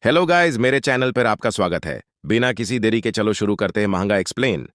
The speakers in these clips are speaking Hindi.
हेलो गाइस, मेरे चैनल पर आपका स्वागत है। बिना किसी देरी के चलो शुरू करते हैं महंगा एक्सप्लेन।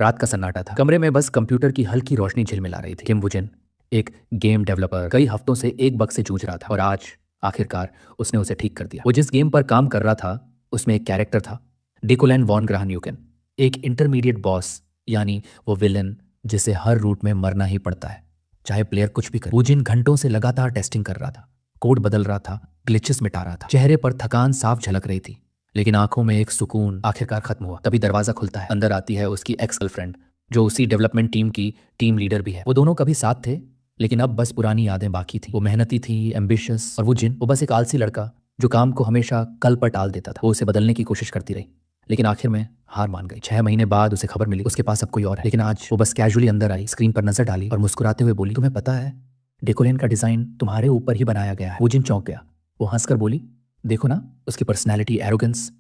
रात का सन्नाटा था। कमरे में बस कंप्यूटर की हल्की रोशनी झिलमिला रही थी। किम वुजिन, एक गेम डेवलपर, कई हफ्तों से एक बग से जूझ रहा था और आज आखिरकार उसने उसे ठीक कर दिया। वो जिस गेम पर काम कर रहा था उसमें एक कैरेक्टर था, डिकोलैन वॉन ग्राहन यूकेन, एक इंटरमीडिएट बॉस, यानी वो विलन जिसे हर रूट में मरना ही पड़ता है चाहे प्लेयर कुछ भी करे। वुजिन घंटों से लगातार टेस्टिंग कर रहा था, कोड बदल रहा था, ग्लिचेस मिटा रहा था। चेहरे पर थकान साफ झलक रही थी, लेकिन आंखों में एक सुकून आखिरकार खत्म हुआ। तभी दरवाजा खुलता है। अंदर आती है उसकी एक्स गर्लफ्रेंड, जो उसी डेवलपमेंट टीम की टीम लीडर भी है। वो दोनों कभी साथ थे, लेकिन अब बस पुरानी यादें बाकी थी। वो मेहनती थी, एम्बिशियस, और वो बस एक आलसी लड़का जो काम को हमेशा कल पर टाल देता था। वो उसे बदलने की कोशिश करती रही, लेकिन आखिर में हार मान गई। 6 महीने बाद उसे खबर मिली उसके पास अब कोई और है। लेकिन आज वो बस कैजुअली अंदर आई, स्क्रीन पर नजर डाली और मुस्कुराते हुए बोली, तुम्हें पता है डेकोलेन का डिजाइन तुम्हारे ऊपर ही बनाया गया है। वुजिन चौंक गया। वो हंसकर बोली, देखो ना, उसकी पर्सनैलिटी, एरोगेंस,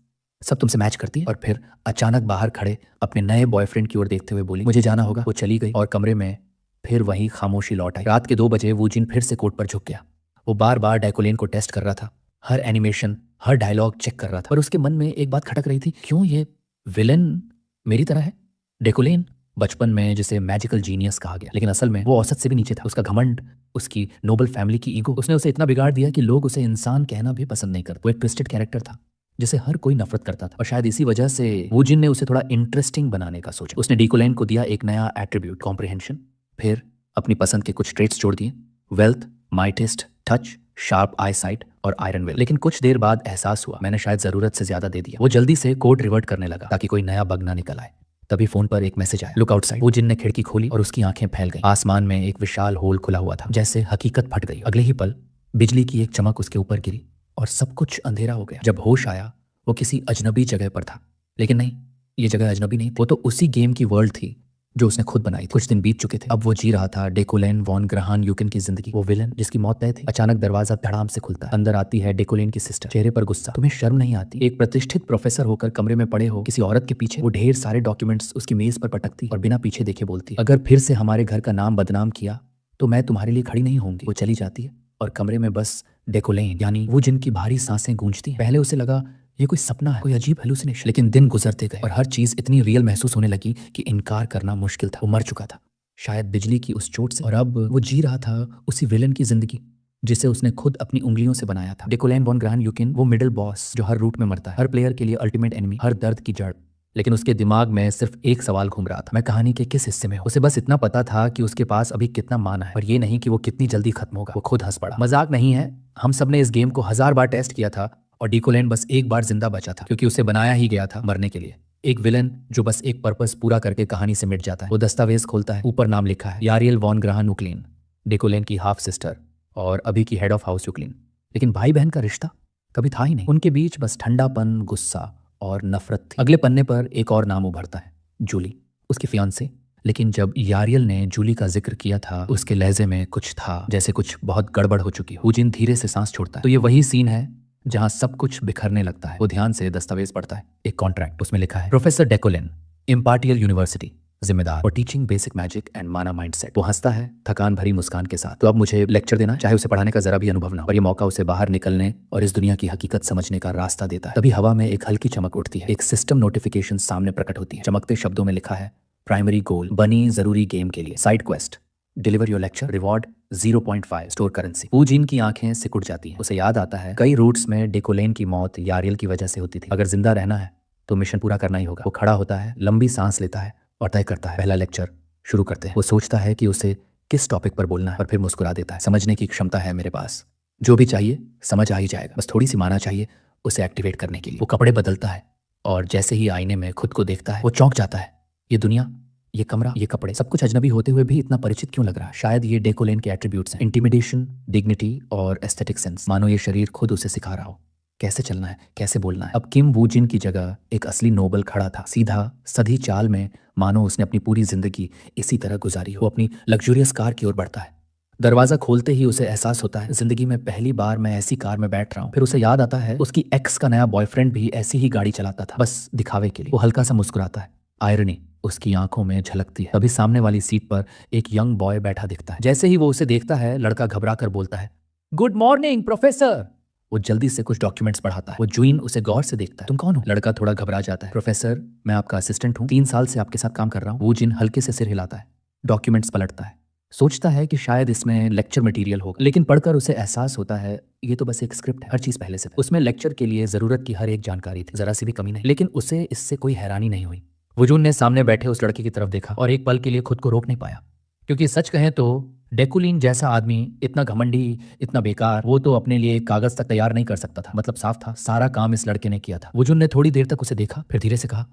सब तुमसे मैच करती है। और फिर अचानक बाहर खड़े अपने नए बॉयफ्रेंड की ओर देखते हुए बोली, मुझे जाना होगा। वो चली गई और कमरे में फिर वही खामोशी लौट आई। रात के 2 बजे वुजिन फिर से कोर्ट पर झुक गया। वो बार बार डेकोलेन को टेस्ट कर रहा था, हर एनिमेशन, हर डायलॉग चेक कर रहा था। पर उसके मन में एक बात खटक रही थी, क्यों ये विलन मेरी तरह है? डेकोलेन बचपन में जिसे मैजिकल जीनियस कहा गया, लेकिन असल में वो औसत से भी नीचे था। उसका घमंड, उसकी नोबल फैमिली की ईगो, उसने उसे इतना बिगाड़ दिया कि लोग उसे इंसान कहना भी पसंद नहीं करते। वो एक ट्विस्टेड कैरेक्टर था जिसे हर कोई नफरत करता था, और शायद इसी वजह से वुजिन ने उसे थोड़ा इंटरेस्टिंग बनाने का सोचा। उसने डिकोलेन को दिया एक नया एट्रीब्यूट, कॉम्प्रिहेंशन, फिर अपनी पसंद के कुछ ट्रेट्स जोड़ दिए, वेल्थ, माइटेस्ट, टच, शार्प आई साइट और आयरन विल। लेकिन कुछ देर बाद एहसास हुआ, मैंने शायद जरूरत से ज्यादा दे दिया। वो जल्दी से कोड रिवर्ट करने लगा ताकि कोई नया बग ना निकल आए। तभी फोन पर एक मैसेज आया, लुक आउटसाइड। वुजिन ने खिड़की खोली और उसकी आंखें फैल गईं। आसमान में एक विशाल होल खुला हुआ था, जैसे हकीकत फट गई। अगले ही पल बिजली की एक चमक उसके ऊपर गिरी और सब कुछ अंधेरा हो गया। जब होश आया, वो किसी अजनबी जगह पर था, लेकिन नहीं, ये जगह अजनबी नहीं थी। वो तो उसी गेम की वर्ल्ड थी जो उसने खुद बनाई थी। कुछ दिन बीत चुके थे, अब वो जी रहा था डेकोलेन वॉन ग्राहन यूकेन की जिंदगी। वो विलन जिसकी मौत तय थी। अचानक दरवाजा धड़ाम से खुलता है। अंदर आती है डेकोलेन की सिस्टर, चेहरे पर गुस्सा। तुम्हें शर्म नहीं आती? एक प्रतिष्ठित प्रोफेसर होकर कमरे में पड़े हो किसी औरत के पीछे। वो ढेर सारे डॉक्यूमेंट्स उसकी मेज पर पटकती और बिना पीछे देखे बोलती, अगर फिर से हमारे घर का नाम बदनाम किया तो मैं तुम्हारे लिए खड़ी नहीं होंगी। वो चली जाती है और कमरे में बस डेकोलेन, यानी वो जिनकी भारी सांसें गूंजती हैं। पहले उसे लगा ये कोई सपना है, कोई अजीब हेलुसिनेशन। लेकिन दिन गुजरते गए और हर चीज इतनी रियल महसूस होने लगी कि इनकार करना मुश्किल था। वो मर चुका था, शायद बिजली की उस चोट से, और अब वो जी रहा था उसी विलन की जिंदगी जिसे उसने खुद अपनी उंगलियों से बनाया था। डेकोलेन वॉन ग्राहन यूकेन, वो मिडिल बॉस जो हर रूट में मरता है, हर प्लेयर के लिए अल्टीमेट एनिमी, हर दर्द की जड़। लेकिन उसके दिमाग में सिर्फ एक सवाल घूम रहा था, मैं कहानी के किस हिस्से में हूं? उसे बस इतना पता था कि उसके पास अभी कितना माना है, और ये नहीं कि वो कितनी जल्दी खत्म होगा। वो खुद हंस पड़ा। मजाक नहीं है, हम सबने इस गेम को 1000 बार टेस्ट किया था और डिकोलेन बस एक बार जिंदा बचा था, क्योंकि उसे बनाया ही गया था मरने के लिए। एक विलन जो बस एक पर्पस पूरा करके कहानी से मिट जाता है। वो दस्तावेज खोलता है, ऊपर नाम लिखा है, यारियल वॉन ग्राहन यूक्लिन, डिकोलेन की हाफ सिस्टर और अभी की हेड ऑफ हाउस यूक्लिन। लेकिन भाई बहन का रिश्ता कभी था ही नहीं। उनके बीच बस ठंडापन, गुस्सा और नफरत थी। अगले पन्ने पर एक और नाम उभरता है, जूली, उसकी फियांसे। लेकिन जब यारियल ने जूली का जिक्र किया था, उसके लहजे में कुछ था, जैसे कुछ बहुत गड़बड़ हो चुकी हो। वुजिन धीरे से सांस छोड़ता है। तो ये वही सीन है जहां सब कुछ बिखरने लगता है। वो ध्यान से दस्तावेज पढ़ता है, एक कॉन्ट्रैक्ट, उसमें लिखा है, प्रोफेसर डेकोलेन, इम्पार्टियल यूनिवर्सिटी, जिम्मेदार for teaching basic magic and माना माइंडसेट। वो हंसता है थकान भरी मुस्कान के साथ। तो अब मुझे लेक्चर देना, चाहे उसे पढ़ाने का जरा भी अनुभव ना हो, और ये मौका उसे बाहर निकलने और इस दुनिया की हकीकत समझने का रास्ता देता है। तभी हवा में एक हल्की चमक उठती है, एक सिस्टम नोटिफिकेशन सामने प्रकट होती है। चमकते शब्दों में लिखा है, प्राइमरी गोल, बनी जरूरी गेम के लिए, side quest, deliver your lecture, reward 0.5 store currency. Woojin की आंखें सिकुड़ जाती हैं। उसे याद आता है कई रूट्स में डेकोलेन की मौत यारियल की वजह से होती थी। अगर जिंदा रहना है तो मिशन पूरा करना ही होगा। वो खड़ा होता है, लंबी सांस लेता है और तय करता है, पहला लेक्चर शुरू करते हैं। वो सोचता है कि उसे किस टॉपिक पर बोलना है और फिर मुस्कुरा देता है, समझने की क्षमता है मेरे पास, जो भी चाहिए समझ आ ही जाएगा, बस थोड़ी सी माना चाहिए उसे एक्टिवेट करने के लिए। वो कपड़े बदलता है और जैसे ही आईने में खुद को देखता है वो चौंक जाता है। ये दुनिया, ये कमरा, ये कपड़े, सब कुछ अजनबी होते हुए भी इतना परिचित क्यों लग रहा है? शायद ये डेकोलेन के एट्रीब्यूट्स हैं, इंटिमिडेशन, डिग्निटी और एस्थेटिक सेंस। मानो ये शरीर खुद उसे सिखा रहा हो कैसे चलना है, कैसे बोलना है। अब किम वुजिन की जगह एक असली नोबल खड़ा था, सीधा सधी चाल में, मानो उसने अपनी पूरी जिंदगी इसी तरह गुजारी हो। वो अपनी लग्जूरियस कार की ओर बढ़ता है। दरवाजा खोलते ही उसे एहसास होता है, जिंदगी में पहली बार मैं ऐसी कार में बैठ रहा हूँ। फिर उसे याद आता है उसकी एक्स का नया बॉयफ्रेंड भी ऐसी ही गाड़ी चलाता था, बस दिखावे के लिए। वो हल्का सा मुस्कुराता है, आयरनी उसकी आंखों में झलकती है। तभी सामने वाली सीट पर एक यंग बॉय बैठा दिखता है। जैसे ही वो उसे देखता है, लड़का घबरा कर बोलता है, गुड मॉर्निंग प्रोफेसर। वो जल्दी से कुछ डॉक्यूमेंट्स पढ़ाता है। वो जुइन उसे गौर से देखता है। तुम कौन हो? लड़का थोड़ा घबरा जाता है। प्रोफेसर, मैं आपका असिस्टेंट हूँ, 3 साल से आपके साथ काम कर रहा हूँ। वो जिन हल्के से सिर हिलाता है, डॉक्यूमेंट्स पलटता है, सोचता है कि शायद इसमें लेक्चर मटेरियल होगा, लेकिन पढ़कर उसे एहसास होता है ये तो बस एक स्क्रिप्ट है, हर चीज पहले से था। उसमें लेक्चर के लिए जरूरत की हर एक जानकारी थी, जरा सी भी कमी नहीं। लेकिन उसे इससे कोई हैरानी नहीं हुई। वजून ने सामने बैठे उस लड़के की तरफ देखा और एक पल के लिए खुद को रोक नहीं पाया, क्योंकि सच कहें तो डेकुलिन जैसा आदमी, इतना घमंडी, इतना बेकार, वो तो अपने लिए एक कागज तक तैयार नहीं कर सकता था। मतलब साफ था, सारा काम इस लड़के ने किया था। वजून ने थोड़ी देर तक उसे देखा, फिर धीरे से कहा,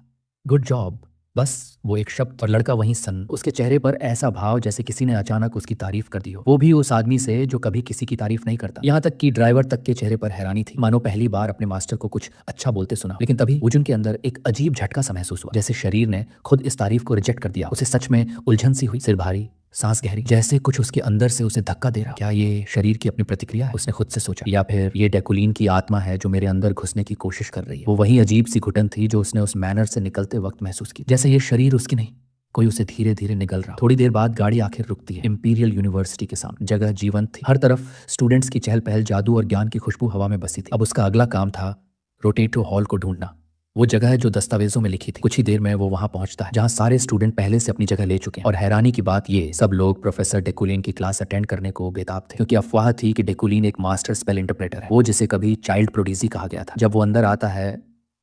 गुड जॉब। बस वो एक शब्द, और लड़का वहीं सन्न। उसके चेहरे पर ऐसा भाव जैसे किसी ने अचानक उसकी तारीफ कर दी हो, वो भी उस आदमी से जो कभी किसी की तारीफ नहीं करता। यहाँ तक कि ड्राइवर तक के चेहरे पर हैरानी थी, मानो पहली बार अपने मास्टर को कुछ अच्छा बोलते सुना। लेकिन तभी वजून के अंदर एक अजीब झटका सा महसूस हुआ, जैसे शरीर ने खुद इस तारीफ को रिजेक्ट कर दिया। उसे सच में उलझन सी हुई, सिर भारी, सांस गहरी, जैसे कुछ उसके अंदर से उसे धक्का दे रहा। क्या ये शरीर की अपनी प्रतिक्रिया है? उसने खुद से सोचा, या फिर ये डेकुलिन की आत्मा है जो मेरे अंदर घुसने की कोशिश कर रही है। वो वही अजीब सी घुटन थी जो उसने उस मैनर से निकलते वक्त महसूस की, जैसे ये शरीर उसकी नहीं, कोई उसे धीरे धीरे निगल रहा। थोड़ी देर बाद गाड़ी आखिर रुकती है इंपीरियल यूनिवर्सिटी के सामने। जगह जीवंत थी, हर तरफ स्टूडेंट्स की चहल पहल, जादू और ज्ञान की खुशबू हवा में बसी थी। अब उसका अगला काम था रोटेटो हॉल को ढूंढना, वो जगह है जो दस्तावेजों में लिखी थी। कुछ ही देर में वो वहां पहुंचता है जहां सारे स्टूडेंट पहले से अपनी जगह ले चुके हैं। और हैरानी की बात ये, सब लोग प्रोफेसर डेकुलिन की क्लास अटेंड करने को बेताब थे, क्योंकि अफवाह थी कि डेकुलिन एक मास्टर स्पेल इंटरप्रेटर है, वो जिसे कभी चाइल्ड प्रोडिजी कहा गया था। जब वो अंदर आता है,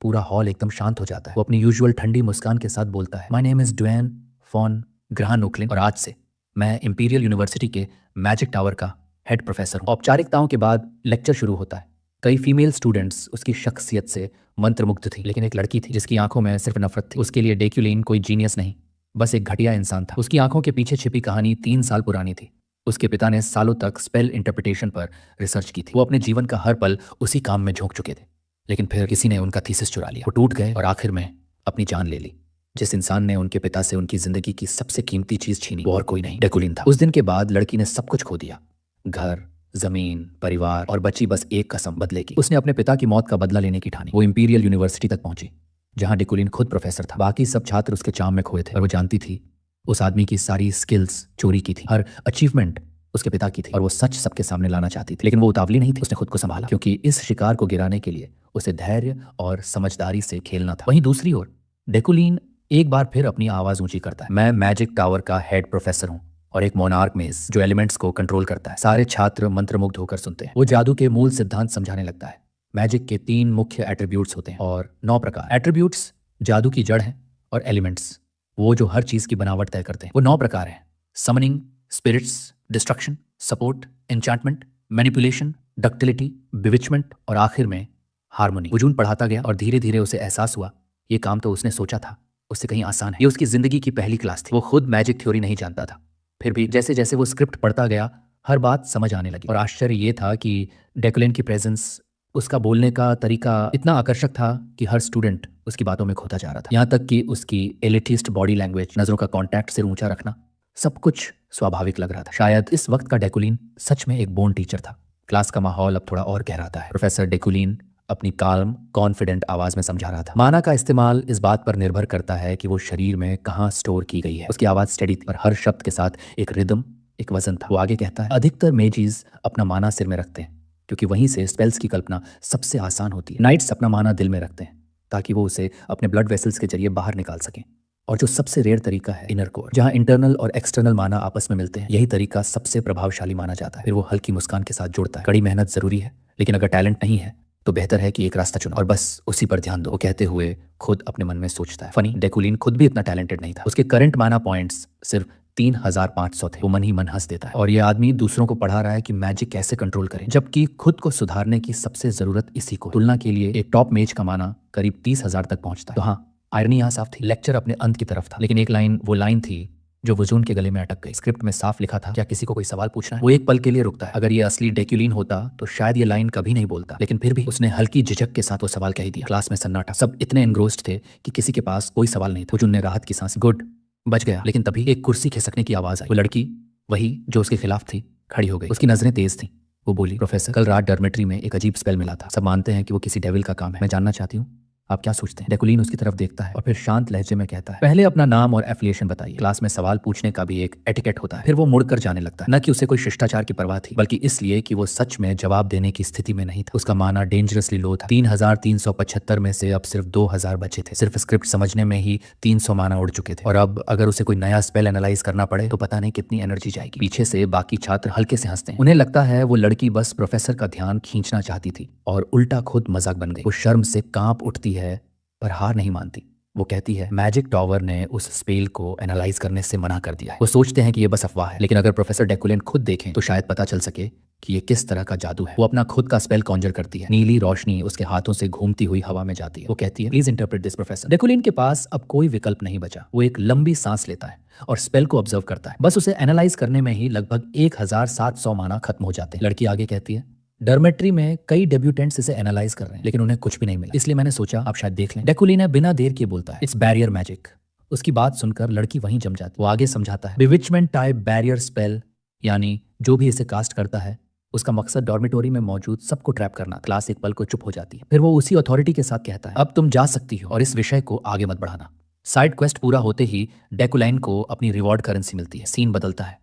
पूरा हॉल एकदम शांत हो जाता है। वो अपनी यूजुअल ठंडी मुस्कान के साथ बोलता है, my name is Dwayne von Grahan Oaklin, और आज से मैं इंपीरियल यूनिवर्सिटी के मैजिक टावर का हेड प्रोफेसर हूँ। औपचारिकताओं के बाद लेक्चर शुरू होता है। कई फीमेल स्टूडेंट्स उसकी शख्सियत से मंत्रमुग्ध थी, लेकिन एक लड़की थी जिसकी आंखों में सिर्फ नफरत थी। उसके लिए डेकुलिन कोई जीनियस नहीं, बस एक घटिया इंसान था। उसकी आंखों के पीछे छिपी कहानी 3 साल पुरानी थी। उसके पिता ने सालों तक स्पेल इंटरप्रिटेशन पर रिसर्च की थी। वो अपने जीवन का हर पल उसी काम में झोंक चुके थे, लेकिन फिर किसी ने उनका थीसिस चुरा लिया। वो टूट गए और आखिर में अपनी जान ले ली। जिस इंसान ने उनके पिता से उनकी जिंदगी की सबसे कीमती चीज छीनी, वो और कोई नहीं, डेकुलिन था। उस दिन के बाद लड़की ने सब कुछ खो दिया, घर, जमीन, परिवार, और बची बस एक कसम, बदले की। उसने अपने पिता की मौत का बदला लेने की ठानी। वो इंपीरियल यूनिवर्सिटी तक पहुंची जहां डेकुलिन खुद प्रोफेसर था। बाकी सब छात्र उसके चाम में खोए थे, और वो जानती थी उस आदमी की सारी स्किल्स चोरी की थी, हर अचीवमेंट उसके पिता की थी, और वो सच सबके सामने लाना चाहती थी। लेकिन वो उतावली नहीं थी, उसने खुद को संभाला, क्योंकि इस शिकार को गिराने के लिए उसे धैर्य और समझदारी से खेलना था। वहीं दूसरी ओर डेकुलिन एक बार फिर अपनी आवाज ऊंची करता है, मैं मैजिक टावर का हेड प्रोफेसर हूँ, और एक मोनार्क मेज जो एलिमेंट्स को कंट्रोल करता है। सारे छात्र मंत्रमुग्ध होकर सुनते हैं। वो जादू के मूल सिद्धांत समझाने लगता है। मैजिक के 3 मुख्य एट्रीब्यूट्स होते हैं और 9 प्रकार। एट्रीब्यूट्स जादू की जड़ है, और एलिमेंट्स वो जो हर चीज की बनावट तय करते हैं। वो 9 प्रकार हैं, summoning, spirits, destruction, support, enchantment, manipulation, ductility, bewitchment, और आखिर में हार्मोनी। वजून पढ़ाता गया और धीरे धीरे उसे एहसास हुआ ये काम तो उसने सोचा था उससे कहीं आसान है। ये उसकी जिंदगी की पहली क्लास थी। वो खुद मैजिक थ्योरी नहीं जानता था, फिर भी जैसे जैसे वो स्क्रिप्ट पढ़ता गया हर बात समझ आने लगी। और आश्चर्य ये था कि डेकुलिन की प्रेजेंस, उसका बोलने का तरीका इतना आकर्षक था कि हर स्टूडेंट उसकी बातों में खोता जा रहा था। यहाँ तक कि उसकी एलिटिस्ट बॉडी लैंग्वेज, नजरों का कांटेक्ट, सिर ऊंचा रखना, सब कुछ स्वाभाविक लग रहा था। शायद इस वक्त का डेकुलिन सच में एक बोर्न टीचर था। क्लास का माहौल अब थोड़ा और गहराता है। प्रोफेसर डेकुलिन अपनी काल्म, कॉन्फिडेंट आवाज में समझा रहा था, माना का इस्तेमाल इस बात पर निर्भर करता है कि वो शरीर में कहाँ स्टोर की गई है। उसकी आवाज स्टेडी थी, पर हर शब्द के साथ एक रिदम, एक वजन था। वो आगे कहता है, अधिकतर मेजीज अपना माना सिर में रखते हैं, क्योंकि वहीं से स्पेल्स की कल्पना सबसे आसान होती है। नाइट्स अपना माना दिल में रखते हैं, ताकि वो उसे अपने ब्लड वेसल्स के जरिए बाहर निकाल सकें। और जो सबसे रेयर तरीका है इनर कोर, जहां इंटरनल और एक्सटर्नल माना आपस में मिलते हैं, यही तरीका सबसे प्रभावशाली माना जाता है। फिर वो हल्की मुस्कान के साथ जोड़ता है, कड़ी मेहनत जरूरी है, लेकिन अगर टैलेंट नहीं है तो बेहतर है कि एक रास्ता चुनो और बस उसी पर ध्यान दो। वो कहते हुए खुद अपने मन में सोचता है, फनी, डेकुलिन खुद भी इतना टैलेंटेड नहीं था। उसके करंट माना पॉइंट्स सिर्फ 3500 थे। वो मन ही मन हंस देता है, और ये आदमी दूसरों को पढ़ा रहा है कि मैजिक कैसे कंट्रोल करें, जबकि खुद को सुधारने की सबसे जरूरत इसी को। तुलना के लिए एक टॉप मेज का माना करीब 30,000 तक पहुंचता है। तो हाँ, आयरनी यहाँ साफ थी। लेक्चर अपने अंत की तरफ था, लेकिन एक लाइन, वो लाइन थी जो वजून के गले में अटक गई। स्क्रिप्ट में साफ लिखा था, क्या किसी को कोई सवाल पूछना है? वो एक पल के लिए रुकता है। अगर ये असली डेकुलिन होता तो शायद ये लाइन कभी नहीं बोलता, लेकिन फिर भी उसने हल्की झिझक के साथ वो सवाल कह दिया। क्लास में सन्नाटा, सब इतने एनग्रोस्ड थे कि किसी के पास कोई सवाल नहीं था। वजून ने राहत की सांस, गुड, बच गया। लेकिन तभी एक कुर्सी खिसकने की आवाज आई। वो लड़की, वही जो उसके खिलाफ थी, खड़ी हो गई। उसकी नजरें तेज थीं। वो बोली, प्रोफेसर, कल रात डॉर्मेट्री में एक अजीब स्पेल मिला था। सब मानते हैं कि वो किसी डेविल का काम है। मैं जानना चाहती हूँ आप क्या सोचते हैं? डेकुलीन उसकी तरफ देखता है और फिर शांत लहजे में कहता है, पहले अपना नाम और एफिलिएशन बताइए। क्लास में सवाल पूछने का भी एक एटिकेट होता है। फिर वो मुड़कर जाने लगता है, न कि उसे कोई शिष्टाचार की परवाह थी, बल्कि इसलिए कि वो सच में जवाब देने की स्थिति में नहीं था। उसका माना डेंजरसली लो था। 3375 में से अब सिर्फ 2000 बचे थे। सिर्फ स्क्रिप्ट समझने में ही 300 माना उड़ चुके थे, और अब अगर उसे कोई नया स्पेल एनालाइज करना पड़े तो पता नहीं कितनी एनर्जी जाएगी। पीछे से बाकी छात्र हल्के से हंसते हैं। उन्हें लगता है वो लड़की बस प्रोफेसर का ध्यान खींचना चाहती थी और उल्टा खुद मजाक बन गई। वो शर्म से कांप उठती है पर हार नहीं मानती। वो कहती है, मैजिक टॉवर ने उस स्पेल को एनालाइज करने से मना कर दिया है। वो सोचते हैं कि ये बस अफवाह है, लेकिन अगर प्रोफेसर डेकुलेन खुद देखें तो शायद पता चल सके कि ये किस तरह का जादू है। वो अपना खुद का स्पेल कॉन्जर करती है। नीली रोशनी उसके हाथों से घूमती हुई हवा में जाती है। वो कहती है, प्लीज इंटरप्रेट दिस प्रोफेसर। डेकुलेन के पास अब कोई विकल्प नहीं बचा। वो एक लंबी सांस लेता है और स्पेल को ऑब्जर्व करता है। बस उसे एनालाइज करने में ही लगभग 1700 माना खत्म हो जाते हैं। लड़की आगे कहती है, डॉर्मेट्री में कई डेब्यूटेंट्स इसे एनालाइज कर रहे हैं, लेकिन उन्हें कुछ भी नहीं मिला, इसलिए मैंने सोचा आप शायद देख लें। डेकुलीन बिना देर किए बोलता है, इट्स बैरियर मैजिक। उसकी बात सुनकर लड़की वहीं जम जाती। वो आगे समझाता है, बिविचमेंट टाइप बैरियर स्पेल, यानी जो भी इसे कास्ट करता है उसका मकसद डॉर्मेटोरी में मौजूद सबको ट्रैप करना। क्लास एक पल को चुप हो जाती है। फिर वो उसी अथॉरिटी के साथ कहता है, अब तुम जा सकती हो और इस विषय को आगे मत बढ़ाना। साइड क्वेस्ट पूरा होते ही डेकुलाइन को अपनी रिवॉर्ड करेंसी मिलती है। सीन बदलता है।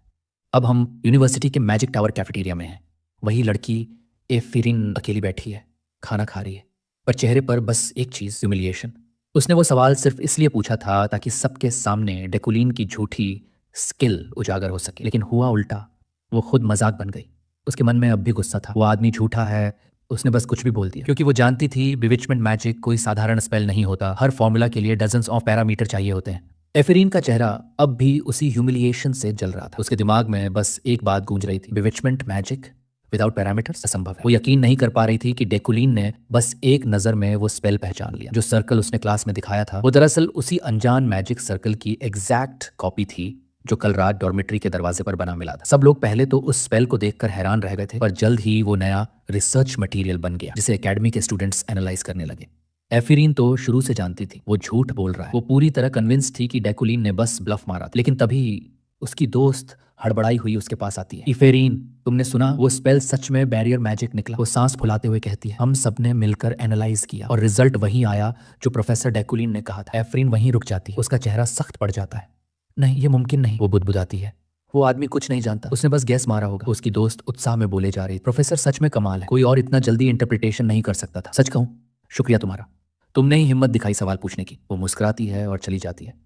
अब हम यूनिवर्सिटी के मैजिक टावर कैफेटेरिया में हैं। वही लड़की एफिरिन अकेली बैठी है, खाना खा रही है, पर चेहरे पर बस एक चीज, ह्यूमिलिएशन। उसने वो सवाल सिर्फ इसलिए पूछा था ताकि सबके सामने डेकुलीन की झूठी स्किल उजागर हो सके, लेकिन हुआ उल्टा। वो खुद मजाक बन गई। उसके मन में अब भी गुस्सा था। वो आदमी झूठा है, उसने बस कुछ भी बोल दिया, क्योंकि वो जानती थी बिविचमेंट मैजिक कोई साधारण स्पेल नहीं होता। हर फॉर्मूला के लिए डजन्स ऑफ पैरामीटर चाहिए होते हैं। एफिरीन का चेहरा अब भी उसी ह्यूमिलिएशन से जल रहा था। उसके दिमाग में बस एक बात गूंज रही थी, बिविचमेंट मैजिक विदाउट पैरामीटर्स असंभव है। वो यकीन नहीं कर पा रही थी कि डेकुलीन ने बस एक नजर में वो स्पेल पहचान लिया। जो सर्कल उसने क्लास में दिखाया था वो दरअसल उसी अनजान मैजिक सर्कल की एग्जैक्ट कॉपी थी जो कल रात डॉर्मेट्री के दरवाजे पर बना मिला था। सब लोग पहले तो उस स्पेल को देखकर हैरान रह गए थे, पर जल्द ही वो नया रिसर्च मटेरियल बन गया जिसे एकेडमी के स्टूडेंट्स एनालाइज करने लगे। एफिरीन तो शुरू से जानती थी वो झूठ बोल रहा है। वो पूरी तरह कन्विंस थी कि डेकुलीन ने बस ब्लफ मारा था। लेकिन तभी उसकी दोस्त हड़बड़ाई हुई उसके पास आती है। इफेरीन, तुमने सुना? वो स्पेल सच में बैरियर मैजिक निकला। वो सांस फुलाते हुए कहती है, हम सबने मिलकर एनालाइज किया और रिजल्ट वही आया जो प्रोफेसर डेकुलीन ने कहा था। एफरीन वहीं रुक जाती है। उसका चेहरा सख्त पड़ जाता है। नहीं, ये मुमकिन नहीं, वो बुदबुदाती है। वो आदमी कुछ नहीं जानता, उसने बस गैस मारा होगा। उसकी दोस्त उत्साह में बोले जा रही, प्रोफेसर सच में कमाल है, कोई और इतना जल्दी इंटरप्रिटेशन नहीं कर सकता था। सच कहूं, शुक्रिया तुम्हारा, तुमने ही हिम्मत दिखाई सवाल पूछने की। वो मुस्कुराती है और चली जाती है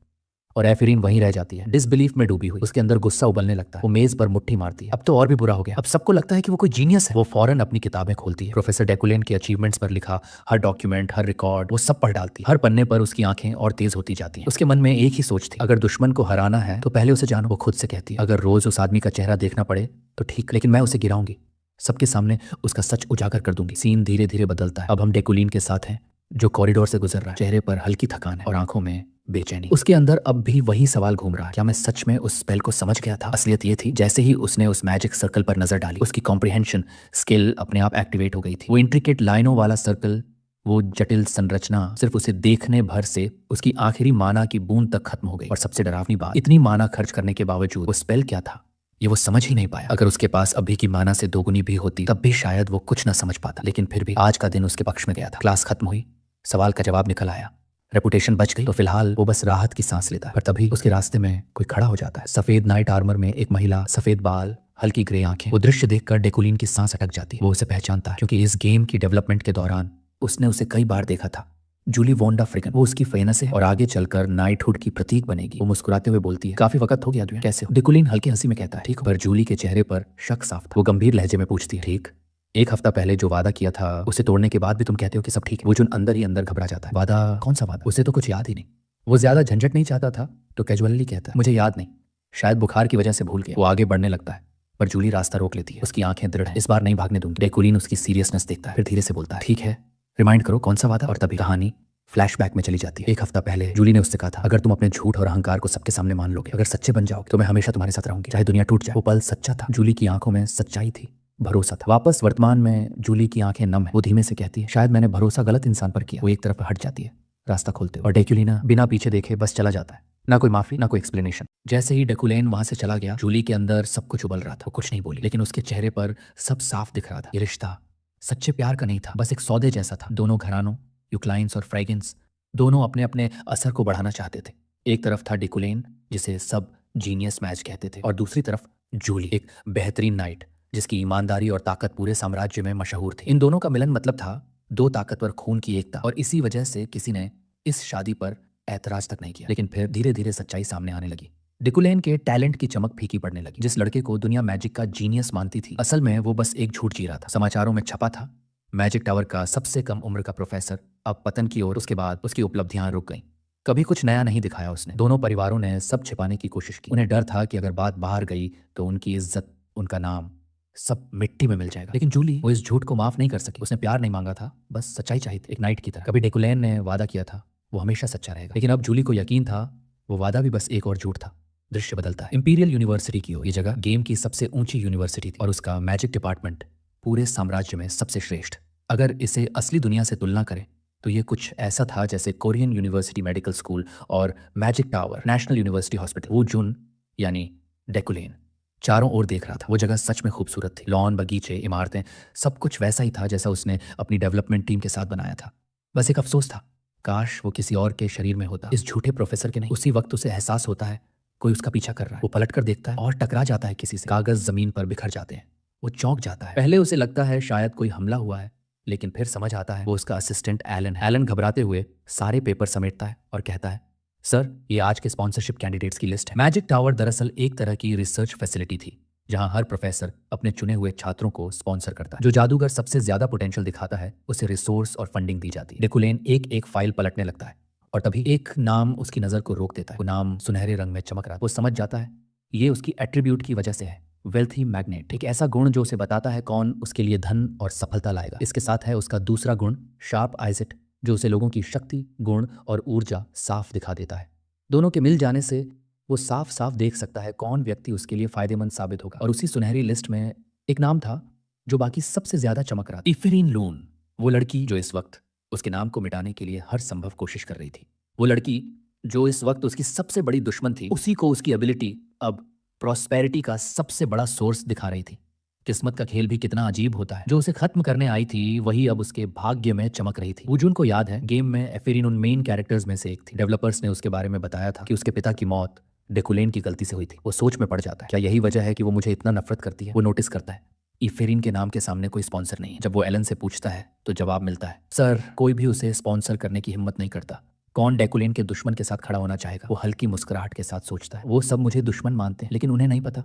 और एफिरीन वहीं रह जाती है, डिसबिलीफ में डूबी हुई। उसके अंदर गुस्सा उबलने लगता है। वो मेज पर मुट्ठी मारती है। अब तो और भी बुरा हो गया। अब सबको लगता है कि वो कोई जीनियस है। वो फौरन अपनी किताबें खोलती है। प्रोफेसर डेकुलेन के अचीवमेंट्स पर लिखा हर डॉक्यूमेंट, हर रिकॉर्ड वो सब पढ़ डालती है। हर पन्ने पर उसकी आंखें और तेज होती जाती हैं। उसके मन में एक ही सोच थी, अगर दुश्मन को हराना है तो पहले उसे जानो। वो खुद से कहती है, अगर रोज उस आदमी का चेहरा देखना पड़े तो ठीक, लेकिन मैं उसे गिराऊंगी, सबके सामने उसका सच उजागर कर दूंगी। सीन धीरे धीरे बदलता है। अब हम डेकुलीन के साथ हैं जो कॉरिडोर से गुजर रहा है। चेहरे पर हल्की थकान है और आंखों में बेचैनी। उसके अंदर अब भी वही सवाल घूम रहा है, क्या मैं सच में उस स्पेल को समझ गया था? असलियत ये थी, जैसे ही उसने उस मैजिक सर्कल पर नजर डाली उसकी कॉम्प्रिहेंशन स्किल अपने आप एक्टिवेट हो गई थी। वो इंट्रिकेट लाइनों वाला सर्कल, वो जटिल संरचना सिर्फ उसे देखने भर से उसकी आखिरी माना की बूंद तक खत्म हो गई। और सबसे डरावनी बात, इतनी माना खर्च करने के बावजूद वो स्पेल क्या था ये वो समझ ही नहीं पाया। अगर उसके पास अभी की माना से दोगुनी भी होती तब भी शायद वो कुछ ना समझ पाता। लेकिन फिर भी आज का दिन उसके पक्ष में गया था। क्लास खत्म हुई, सवाल का जवाब निकल आया, रेपुटेशन बच गई, तो फिलहाल वो बस राहत की सांस लेता है। पर तभी उसके रास्ते में कोई खड़ा हो जाता है। सफेद नाइट आर्मर में एक महिला, सफेद बाल, हल्की ग्रे आंखें। वो दृश्य देखकर डेकुलीन की सांस अटक जाती है। वो उसे पहचानता है क्योंकि इस गेम की डेवलपमेंट के दौरान उसने उसे कई बार देखा था। जूली वोंडा फ्रिगन, वो उसकी फेनस है और आगे चलकर नाइटहुड की प्रतीक बनेगी। वो मुस्कुराते हुए बोलती है, काफी वक्त हो गया तुझे, कैसे हो? डेकुलीन हल्की हंसी में कहता है, ठीक हो। पर जूली के चेहरे पर शक साफ था। वो गंभीर लहजे में पूछती है, ठीक? एक हफ्ता पहले जो वादा किया था उसे तोड़ने के बाद भी तुम कहते हो कि सब ठीक है। वो जो अंदर ही अंदर घबरा जाता है। वादा? कौन सा वादा? उसे तो कुछ याद ही नहीं। वो ज्यादा झंझट नहीं चाहता था तो कैजुअली कहता है, मुझे याद नहीं, शायद बुखार की वजह से भूल गया। वो आगे बढ़ने लगता है पर जूली रास्ता रोक लेती है। उसकी आंखें दृढ़ हैं, इस बार नहीं भागने दूंगी। डेकुलीन उसकी सीरियसनेस देखता है, फिर धीरे से बोलता है, ठीक है, रिमाइंड करो कौन सा वादा? और तभी कहानी फ्लैशबैक में चली जाती है। एक हफ्ता पहले जूली ने उससे कहा था, अगर तुम अपने झूठ और अहंकार को सबके सामने मान लोगे, अगर सच्चे बन जाओगे तो मैं हमेशा तुम्हारे साथ रहूंगी, चाहे दुनिया टूट जाए। वो पल सच्चा था। जूली की आंखों में सच्चाई थी, भरोसा था। वापस वर्तमान में जूली की आंखें नम है। वो धीमे से कहती है, शायद मैंने भरोसा गलत इंसान पर किया। वो एक तरफ हट जाती है रास्ता खोलते हुए और डेकुलीना बिना पीछे देखे बस चला जाता है। ना कोई माफी, ना कोई एक्सप्लेनेशन। जैसे ही डेकुलेन वहां से चला गया, जूली के अंदर सब कुछ उबल रहा था। वो कुछ नहीं बोली, लेकिन उसके चेहरे पर सब साफ दिख रहा था। ये रिश्ता सच्चे प्यार का नहीं था, बस एक सौदे जैसा था। दोनों घरानों, यूक्लाइंस और फ्रेगेंस दोनों अपने अपने असर को बढ़ाना चाहते थे। एक तरफ था डिकुलेन, जिसे सब जीनियस मैच कहते थे, और दूसरी तरफ जूली, एक बेहतरीन नाइट जिसकी ईमानदारी और ताकत पूरे साम्राज्य में मशहूर थी। इन दोनों का मिलन मतलब था दो ताकतवर खून की एकता, और इसी वजह से किसी ने इस शादी पर ऐतराज तक नहीं किया। लेकिन फिर धीरे धीरे सच्चाई सामने आने लगी। डिकुलेन के टैलेंट की चमक फीकी पड़ने लगी। जिस लड़के को दुनिया मैजिक का जीनियस मानती थी, असल में वो बस एक झूठ जी रहा था। समाचारों में छपा था, मैजिक टावर का सबसे कम उम्र का प्रोफेसर अब पतन की ओर। उसके बाद उसकी उपलब्धियां रुक गईं। कभी कुछ नया नहीं दिखाया उसने। दोनों परिवारों ने सब छिपाने की कोशिश की। उन्हें डर था कि अगर बात बाहर गई तो उनकी इज्जत, उनका नाम सब मिट्टी में मिल जाएगा। लेकिन जूली, वो इस झूठ को माफ नहीं कर सकी। उसने प्यार नहीं मांगा था, बस सच्चाई चाहिए थी, एक नाइट की तरह। कभी डेकुलेन ने वादा किया था वो हमेशा सच्चा रहेगा, लेकिन अब जूली को यकीन था वो वादा भी बस एक और झूठ था। दृश्य बदलता है। इंपीरियल यूनिवर्सिटी की ओर। ये जगह गेम की सबसे ऊंची यूनिवर्सिटी थी और उसका मैजिक डिपार्टमेंट पूरे साम्राज्य में सबसे श्रेष्ठ। अगर इसे असली दुनिया से तुलना करें तो ये कुछ ऐसा था जैसे कोरियन यूनिवर्सिटी मेडिकल स्कूल और magic tower national university hospital. वो जुन यानी डेकुलेन चारों ओर देख रहा था। वो जगह सच में खूबसूरत थी। लॉन, बगीचे, इमारतें, सब कुछ वैसा ही था जैसा उसने अपनी डेवलपमेंट टीम के साथ बनाया था। बस एक अफसोस था, काश वो किसी और के शरीर में होता, इस झूठे प्रोफेसर के नहीं। उसी वक्त उसे एहसास होता है कोई उसका पीछा कर रहा है। वो पलट कर देखता है और टकरा जाता है किसी से। कागज जमीन पर बिखर जाते हैं। वो चौंक जाता है। पहले उसे लगता है शायद कोई हमला हुआ है, लेकिन फिर समझ आता है वो उसका असिस्टेंट एलन है। एलन घबराते हुए सारे पेपर समेटता है और कहता है, सर, ये आज के स्पॉन्सरशिप कैंडिडेट्स की लिस्ट है। मैजिक टावर दरअसल एक तरह की रिसर्च फैसिलिटी थी जहां हर प्रोफेसर अपने चुने हुए छात्रों को स्पॉन्सर करता है। जो जादूगर सबसे ज्यादा पोटेंशियल दिखाता है उसे रिसोर्स और फंडिंग दी जाती है। डेकुलेन एक एक फाइल पलटने लगता है और तभी एक नाम उसकी नजर को रोक देता है। वो नाम सुनहरे रंग में चमक रहा है। वो समझ जाता है ये उसकी एट्रीब्यूट की वजह से है, वेल्थी मैग्नेट, एक ऐसा गुण जो उसे बताता है कौन उसके लिए धन और सफलता लाएगा। इसके साथ है उसका दूसरा गुण, शार्प आइज़ेट, जो उसे लोगों की शक्ति, गुण और ऊर्जा साफ दिखा देता है। दोनों के मिल जाने से वो साफ साफ देख सकता है कौन व्यक्ति उसके लिए फायदेमंद साबित होगा। और उसी सुनहरी लिस्ट में एक नाम था जो बाकी सबसे ज्यादा चमक रहा था, इफेरिन लून। वो लड़की जो इस वक्त उसके नाम को मिटाने के लिए हर संभव कोशिश कर रही थी। वो लड़की जो इस वक्त उसकी सबसे बड़ी दुश्मन थी, उसी को उसकी एबिलिटी अब प्रॉस्पेरिटी का सबसे बड़ा सोर्स दिखा रही थी। किस्मत का खेल भी कितना अजीब होता है। जो उसे खत्म करने आई थी वही अब उसके भाग्य में चमक रही थी। वुजुन को याद है, गेम में एफेरिन उन मेन कैरेक्टर्स में से एक थी। डेवलपर्स ने उसके बारे में बताया था कि उसके पिता की मौत डेकुलेन की गलती से हुई थी। वो सोच में पड़ जाता है, क्या यही वजह है कि वो मुझे इतना नफरत करती है। वो नोटिस करता है इफेरिन के नाम के सामने कोई स्पॉन्सर नहीं है। जब वो एलन से पूछता है तो जवाब मिलता है, सर, कोई भी उसे स्पॉन्सर करने की हिम्मत नहीं करता। कौन डेकुलेन के दुश्मन के साथ खड़ा होना चाहेगा। वो हल्की मुस्कुराहट के साथ सोचता है, वो सब मुझे दुश्मन मानते हैं, लेकिन उन्हें नहीं पता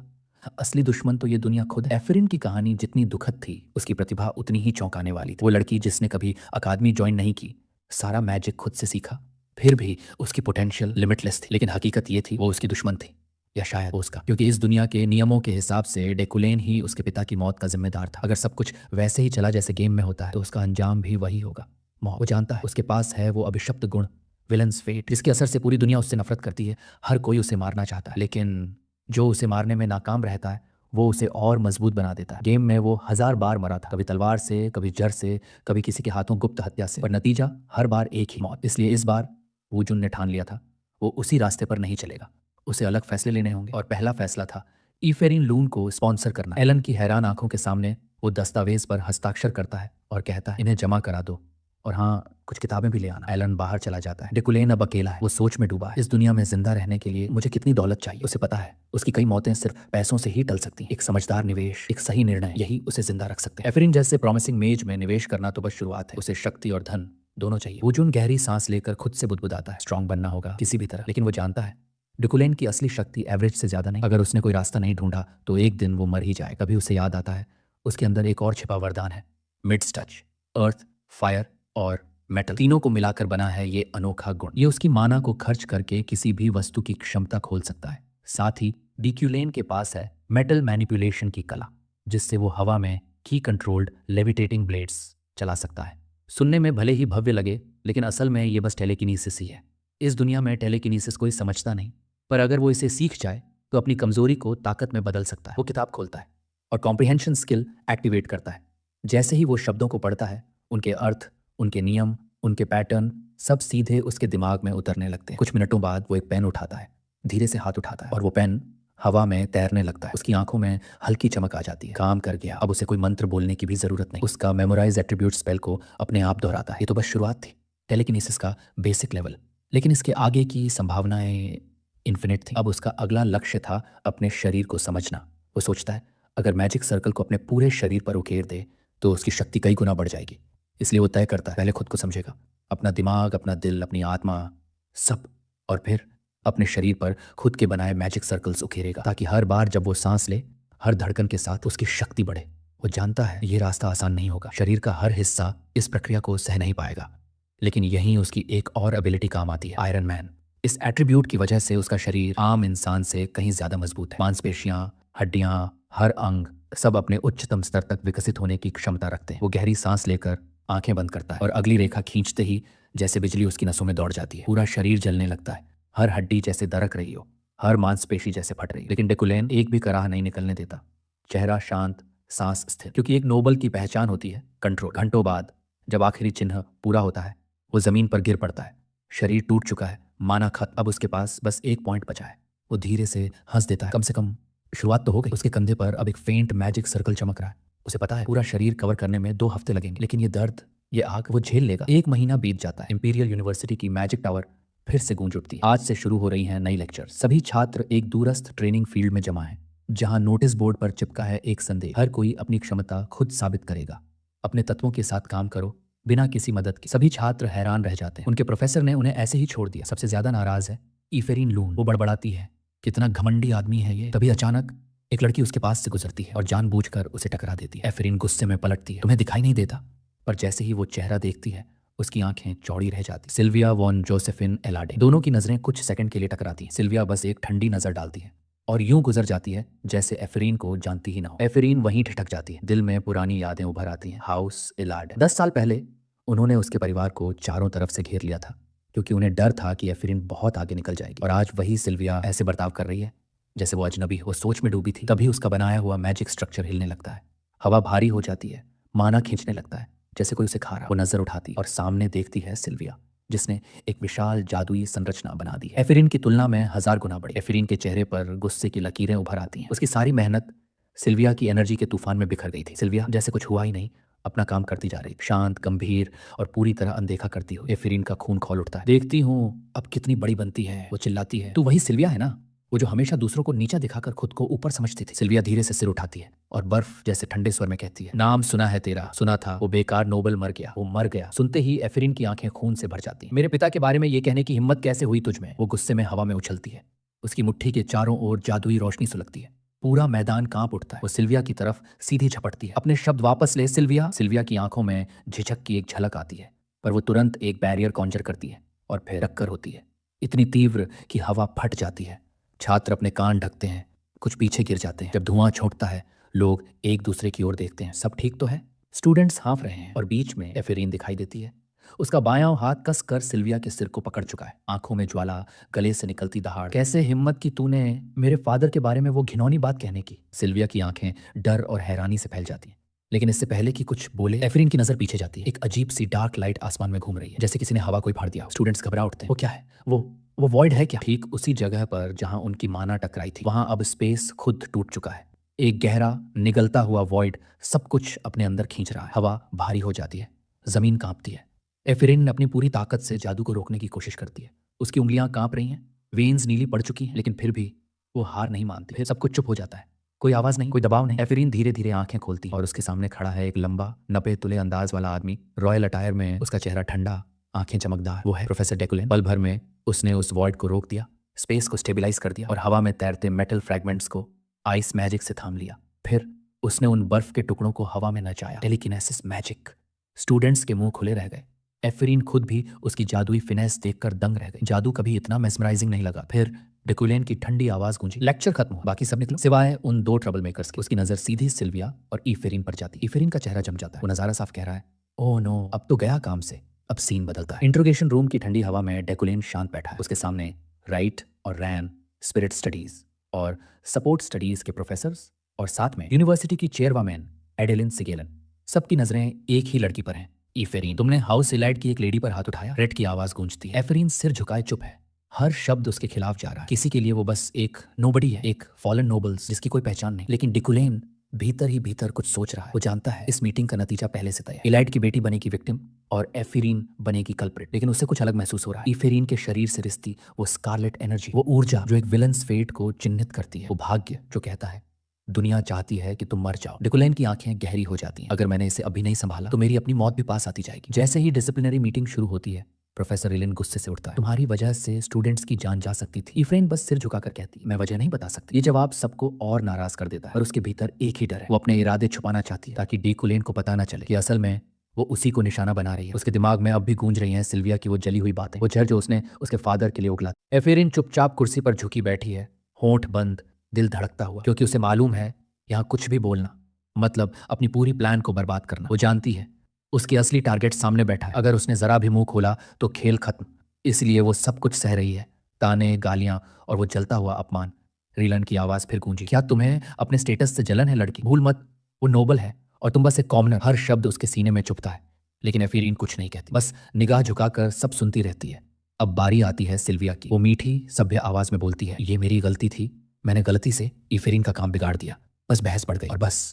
असली दुश्मन तो ये दुनिया खुद है। एफरिन की कहानी जितनी दुखद थी, उसकी प्रतिभा उतनी ही चौंकाने वाली थी। वो लड़की जिसने कभी अकादमी ज्वाइन नहीं की, सारा मैजिक खुद से सीखा, फिर भी उसकी पोटेंशियल लिमिटलेस थी। लेकिन हकीकत ये थी वो उसकी दुश्मन थी, या शायद वो उसका, क्योंकि इस दुनिया के नियमों के हिसाब से डेकुलेन ही उसके पिता की मौत का जिम्मेदार था। अगर सब कुछ वैसे ही चला जैसे गेम में होता है तो उसका अंजाम भी वही होगा, मौत। वो जानता है उसके पास है वो अभिशप्त गुण, विलन्स फेट, जिसके असर से पूरी दुनिया उससे नफरत करती है। हर कोई उसे मारना चाहता है, लेकिन जो उसे मारने में नाकाम रहता है वो उसे और मजबूत बना देता है। गेम में वो 1000 बार मरा था, कभी तलवार से, कभी जर से, कभी किसी के हाथों गुप्त हत्या से, पर नतीजा हर बार एक ही, मौत। इसलिए इस बार वुजुन ने ठान लिया था वो उसी रास्ते पर नहीं चलेगा, उसे अलग फैसले लेने होंगे। और पहला फैसला था इफेरिन लून को स्पॉन्सर करना। एलन की हैरान आंखों के सामने वो दस्तावेज पर हस्ताक्षर करता है और कहता है, इन्हें जमा करा दो, और हाँ, कुछ किताबें भी ले आना। एलन बाहर चला जाता है। डेकुलेन अब अकेला है। वो सोच में डूबा है, इस दुनिया में जिंदा रहने के लिए मुझे कितनी दौलत चाहिए। उसे पता है उसकी कई मौतें सिर्फ पैसों से ही टल सकती हैं। एक समझदार निवेश, एक सही निर्णय, यही उसे जिंदा रख सकते हैं। एफरिन जैसे प्रॉमिसिंग मेज में निवेश करना तो बस शुरुआत है। उसे शक्ति और धन दोनों चाहिए। वुजुन गहरी सांस लेकर खुद से बुदबुदाता है, स्ट्रांग बनना होगा किसी भी तरह। लेकिन वो जानता है डेकुलेन की असली शक्ति एवरेज से ज्यादा नहीं। अगर उसने कोई रास्ता नहीं ढूंढा तो एक दिन वो मर ही जाए। कभी उसे याद आता है उसके अंदर एक और छिपा वरदान है, मिड्स टच। अर्थ, फायर और मेटल, तीनों को मिलाकर बना है ये अनोखा गुण। ये उसकी माना को खर्च करके किसी भी वस्तु की क्षमता खोल सकता है। साथ ही डिक्यूलेन के पास है मेटल मैनिपुलेशन की कला, जिससे वो हवा में की कंट्रोल्ड लेविटेटिंग ब्लेड्स चला सकता है। सुनने में भले ही भव्य लगे, लेकिन असल में ये बस टेलीकिनेसिस ही है। इस दुनिया में टेलीकिनेसिस कोई समझता नहीं, पर अगर वो इसे सीख जाए तो अपनी कमजोरी को ताकत में बदल सकता है। वो किताब खोलता है और कॉम्प्रिहेंशन स्किल एक्टिवेट करता है। जैसे ही वो शब्दों को पढ़ता है, उनके अर्थ, उनके नियम, उनके पैटर्न सब सीधे उसके दिमाग में उतरने लगते हैं। कुछ मिनटों बाद वो एक पेन उठाता है, धीरे से हाथ उठाता है और वो पेन हवा में तैरने लगता है। उसकी आंखों में हल्की चमक आ जाती है। काम कर गया, अब उसे कोई मंत्र बोलने की भी जरूरत नहीं। उसका मेमोराइज एट्रीब्यूट स्पेल को अपने आप दोहराता है। ये तो बस शुरुआत थी, टेलीकिनेसिस का बेसिक लेवल, लेकिन इसके आगे की संभावनाएं इन्फिनिट थी। अब उसका अगला लक्ष्य था अपने शरीर को समझना। वो सोचता है अगर मैजिक सर्कल को अपने पूरे शरीर पर उकेर दे तो उसकी शक्ति कई गुना बढ़ जाएगी। इसलिए वो तय करता है पहले खुद को समझेगा, अपना दिमाग, अपना दिल, अपनी आत्मा, सब, और फिर अपने शरीर पर खुद के बनाए मैजिक सर्कल्स उकेरेगा ताकि हर बार जब वो सांस ले हर धड़कन के साथ उसकी शक्ति बढ़े। वो जानता है ये रास्ता आसान नहीं होगा, शरीर का हर हिस्सा इस प्रक्रिया को सह नहीं पाएगा, लेकिन यहीं उसकी एक और एबिलिटी काम आती है, आयरन मैन। इस एट्रीब्यूट की वजह से उसका शरीर आम इंसान से कहीं ज्यादा मजबूत है। मांसपेशियां, हड्डियां, हर अंग सब अपने उच्चतम स्तर तक विकसित होने की क्षमता रखते हैं। वो गहरी सांस लेकर आंखें बंद करता है और अगली रेखा खींचते ही जैसे बिजली उसकी नसों में दौड़ जाती है। पूरा शरीर जलने लगता है, हर हड्डी जैसे दरक रही हो, हर मांसपेशी जैसे फट रही हो। लेकिन डेकुलेन एक भी कराह नहीं निकलने देता, चेहरा शांत, सांस स्थिर, क्योंकि एक नोबल की पहचान होती है कंट्रोल। घंटों बाद जब आखिरी चिन्ह पूरा होता है वो जमीन पर गिर पड़ता है। शरीर टूट चुका है, माना खत्म। अब उसके पास बस एक पॉइंट बचा है। वो धीरे से हंस देता है, कम से कम शुरुआत तो हो गई। उसके कंधे पर अब एक फेंट मैजिक सर्कल चमक रहा है। उसे पता है पूरा शरीर कवर करने में 2 हफ्ते लगेंगे, लेकिन ये दर्द, ये आग वो झेल लेगा। 1 महीना बीत जाता है। इंपीरियल यूनिवर्सिटी की मैजिक टावर फिर से गूंज उठती है। आज से शुरू हो रही हैं नई लेक्चर। सभी छात्र एक दूरस्थ ट्रेनिंग फील्ड में जमा हैं, जहां नोटिस बोर्ड पर चिपका है एक संदेश, हर कोई अपनी क्षमता खुद साबित करेगा, अपने तत्वों के साथ काम करो बिना किसी मदद के। सभी छात्र हैरान रह जाते हैं, उनके प्रोफेसर ने उन्हें ऐसे ही छोड़ दिया। सबसे ज्यादा नाराज है ईफेरिन लून। वो बड़बड़ाती है कितना घमंडी आदमी है ये। तभी अचानक एक लड़की उसके पास से गुजरती है और जानबूझकर उसे टकरा देती है। एफरीन गुस्से में पलटती है, तुम्हें दिखाई नहीं देता? पर जैसे ही वो चेहरा देखती है उसकी आंखें चौड़ी रह जाती। Sylvia von Josephine Elade. दोनों की नजरें कुछ सेकंड के लिए टकराती हैं। सिल्विया बस एक ठंडी नजर डालती है और यूं गुजर जाती है जैसे एफरीन को जानती ही ना हो। एफरीन वहीं ठिठक जाती है। दिल में पुरानी यादें उभर आती हैं। हाउस एलाडे। 10 साल पहले उन्होंने उसके परिवार को चारों तरफ से घेर लिया था क्योंकि उन्हें डर था कि एफरीन बहुत आगे निकल जाएगी। और आज वही सिल्विया ऐसे बर्ताव कर रही है जैसे वो अजनबी हो। वो सोच में डूबी थी। तभी उसका बनाया हुआ मैजिक स्ट्रक्चर हिलने लगता है। हवा भारी हो जाती है, माना खींचने लगता है जैसे कोई उसे खा रहा। वो नजर उठाती और सामने देखती है सिल्विया, जिसने एक विशाल जादुई संरचना बना दी है। एफरीन की तुलना में 1000 गुना बड़ी। एफरीन के चेहरे पर गुस्से की लकीरें उभर आती हैं। उसकी सारी मेहनत सिल्विया की एनर्जी के तूफान में बिखर गई थी। सिल्विया जैसे कुछ हुआ ही नहीं, अपना काम करती जा रही, शांत, गंभीर और पूरी तरह अनदेखा करती हो। एफरीन का खून खौल उठता है। देखती हूँ अब कितनी बड़ी बनती है, वो चिल्लाती है। तू वही सिल्विया है ना, वो जो हमेशा दूसरों को नीचा दिखाकर खुद को ऊपर समझती थी। सिल्विया धीरे से सिर उठाती है और बर्फ जैसे ठंडे स्वर में कहती है, नाम सुना है तेरा, सुना था, वो बेकार नोबल मर गया, वो मर गया। सुनते ही एफरीन की आंखें खून से भर जाती हैं। मेरे पिता के बारे में ये कहने की हिम्मत कैसे हुई तुझ में? वो गुस्से में हवा में उछलती है। उसकी मुट्ठी के चारों ओर जादुई रोशनी सुलगती है। पूरा मैदान कांप उठता है। वो सिल्विया की तरफ सीधी झपटती है। अपने शब्द वापस ले सिल्विया। सिल्विया की आंखों में झिझक की एक झलक आती है, पर वो तुरंत एक बैरियर कॉन्जर करती है और फिर टक्कर होती है, इतनी तीव्र कि हवा फट जाती है। छात्र अपने कान ढकते हैं, कुछ पीछे गिर जाते हैं। जब धुआं छोड़ता है लोग एक दूसरे की ओर देखते हैं। सब ठीक तो है? स्टूडेंट्स हाँफ रहे हैं और बीच में एफरीन दिखाई देती है। उसका बायां हाथ कस कर सिल्विया के सिर को पकड़ चुका है। आंखों में ज्वाला, गले से निकलती दहाड़। कैसे हिम्मत की तूने मेरे फादर के बारे में वो घिनौनी बात कहने की? सिल्विया की आंखें डर और हैरानी से फैल जाती हैं, लेकिन इससे पहले कि कुछ बोले एफरीन की नजर पीछे जाती है। एक अजीब सी डार्क लाइट आसमान में घूम रही है, जैसे किसी ने हवा कोई फाड़ दिया। स्टूडेंट्स घबरा उठते हैं। वो क्या है? वो वॉइड है क्या? ठीक उसी जगह पर जहां उनकी माना टकराई थी, वहां अब स्पेस खुद टूट चुका है। एक गहरा निगलता हुआ वॉइड सब कुछ अपने अंदर खींच रहा है। हवा भारी हो जाती है, जमीन कांपती है। एफिरिन अपनी पूरी ताकत से जादू को रोकने की कोशिश करती है। उसकी उंगलियां कांप रही हैं, वेन्स नीली पड़ चुकी हैं, लेकिन फिर भी वो हार नहीं मानती। फिर सब कुछ चुप हो जाता है, कोई आवाज नहीं, कोई दबाव नहीं। एफिरिन धीरे धीरे आंखें खोलती और उसके सामने खड़ा है एक लंबा, नपे तुले अंदाज वाला आदमी, रॉयल अटायर में। उसका चेहरा ठंडा, आंखें चमकदार। वो है प्रोफेसर डेकुलेन। पल भर में उसने उस वॉइड को रोक दिया, स्पेस को स्टेबलाइज कर दिया और हवा में तैरते मेटल फ्रैगमेंट्स को आइस मैजिक से थाम लिया। फिर उसने उन बर्फ के टुकड़ों को हवा में नचाया। Telekinesis magic. स्टूडेंट्स के मुंह खुले रह गए। एफरीन खुद भी उसकी जादुई फिनेस देखकर दंग रह गई। जादू कभी इतना मेस्मराइजिंग नहीं लगा। फिर डेकुलेन की ठंडी आवाज गूंजी, लेक्चर खत्म हुआ, बाकी सब निकलो सिवाय उन 2 ट्रबल मेकर्स के। उसकी नजर सीधी सिल्विया और ईफेरिन पर जाती। ईफेरिन का चेहरा जम जाता है। वो नजारा साफ कह रहा है, ओह नो, अब तो गया काम से। अब सीन बदलता है। इंट्रोगेशन रूम की ठंडी हवा में डेकुलेन शांत बैठा है। उसके सामने राइट और रैन स्पिरिट स्टडीज और सपोर्ट स्टडीज के प्रोफेसर्स और साथ में यूनिवर्सिटी की चेयरवैन एडेलिन सिगेलन। सबकी नजरें एक ही लड़की पर हैं, ईफेरिन। तुमने हाउस इलाइट की एक लेडी पर हाथ उठाया। रेड की आवाज गूंजती है। एफरीन सिर झुकाए चुप है। हर शब्द उसके खिलाफ जा रहा है। किसी के लिए वो बस एक नोबडी है, एक फॉलन नोबल्स जिसकी कोई पहचान नहीं। लेकिन डेकुलेन भीतर ही भीतर कुछ सोच रहा है। वो जानता है इस मीटिंग का नतीजा पहले से तय है। इलाइट की बेटी बनेगी विक्टिम और एफिरीन बनेगी कल्प्रिट। लेकिन उससे कुछ अलग महसूस हो रहा है। एफिरीन के शरीर से रिश्ती वो स्कारलेट एनर्जी, वो ऊर्जा जो एक विलन्स फेट को चिन्हित करती है, वो भाग्य जो कहता है दुनिया चाहती है कि तुम मर जाओ। डिकोलेन की आंखें गहरी हो जाती हैं। अगर मैंने इसे अभी नहीं संभाला तो मेरी अपनी मौत भी पास आती जाएगी। जैसे ही डिसिप्लिनरी मीटिंग शुरू होती है, प्रोफेसर रिलिन गुस्से से उठता है। तुम्हारी वजह से स्टूडेंट्स की जान जा सकती थी। इफ्रेन बस सिर झुकाकर कहती है, मैं वजह नहीं बता सकती। ये जवाब सबको और नाराज कर देता है, पर उसके भीतर एक ही डर है। वो अपने इरादे छुपाना चाहती है ताकि डिकोलेन को पता ना चले कि असल में वो उसी को निशाना बना रही है। उसके दिमाग में अब भी गूंज रही हैं सिल्विया की वो जली हुई बातें, वो जहर जो उसने उसके फादर के लिए उगला। एफिरिन चुपचाप कुर्सी पर झुकी बैठी है, होंठ बंद, दिल धड़कता हुआ, क्योंकि उसे मालूम है यहाँ कुछ भी बोलना मतलब अपनी पूरी प्लान को बर्बाद करना। वो जानती है उसकी असली टारगेट सामने बैठा है। अगर उसने जरा भी मुंह खोला तो खेल खत्म। इसलिए वो सब कुछ सह रही है, ताने, गालियां और वो जलता हुआ अपमान। रीलन की आवाज फिर गूंजी, क्या तुम्हें अपने स्टेटस से जलन है लड़की? भूल मत, वो नोबल है और तुम बस एक कॉमनर। हर शब्द उसके सीने में चुभता है, लेकिन एफिरीन कुछ नहीं कहती, बस निगाह झुकाकर सब सुनती रहती है। अब बारी आती है सिल्विया की। वो मीठी सभ्य आवाज में बोलती है, ये मेरी गलती थी, मैंने गलती से एफिरीन का काम बिगाड़ दिया। बस बहस बढ़ गई और बस